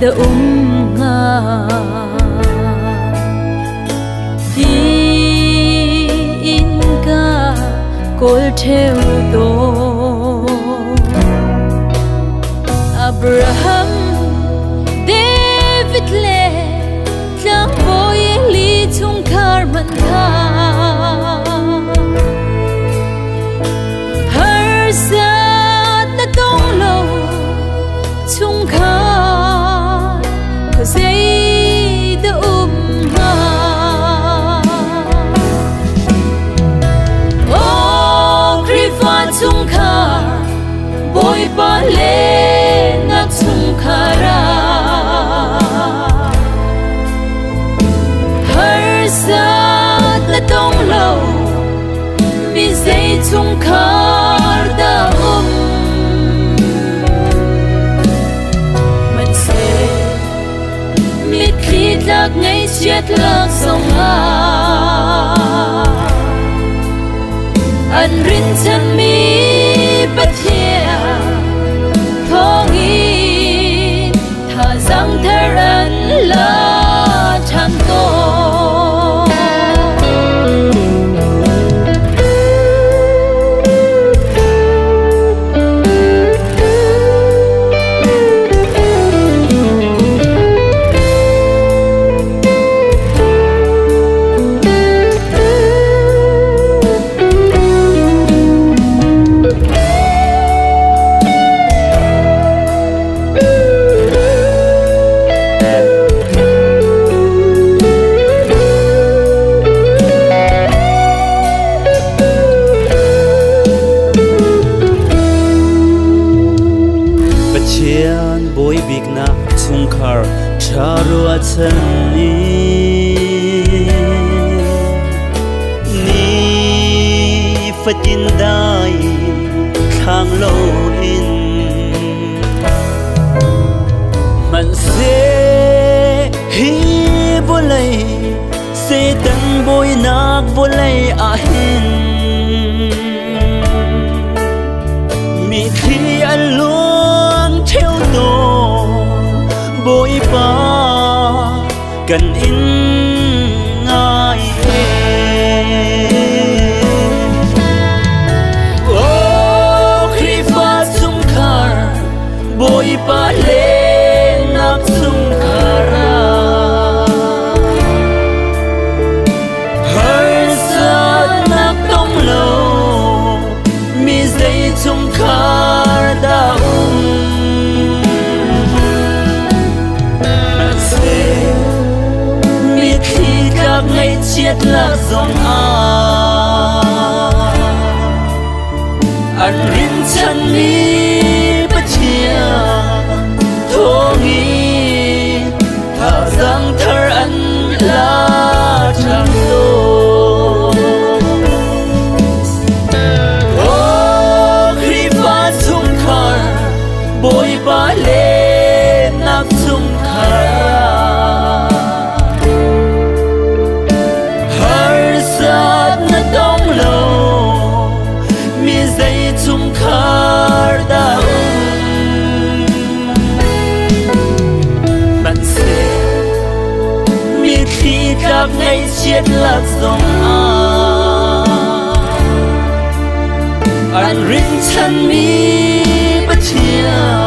da nga di in ka kol theo to Abraham David le tlang boy li chung khar man tha har sat na tong lo chung khar Say the Oh, Krifan chung khar boy pa le na chung khara har sat na tong lo mi say chung khar da lạc ngay chết lạc sông anh rin chân mi bất hiền thong in thà rằng thề anh là chan to boy big na chung khar charua chan ni fatin dai khang lo in man se hi volai se tan boy nak volai a hin mi thi allo theo to bội pa cần in ngài oh khi pha sung khar bội pa lên nak sung khara har sa nak tong lo mi dây sung khar da ngay chết là dòng anh rin chân mi bất chia thô nghi thả rằng thơ anh là chẳng đô oh khi pha chung khar bội ba lên nắp chung khar ngay chết là dòng anh rin chân mi bất chia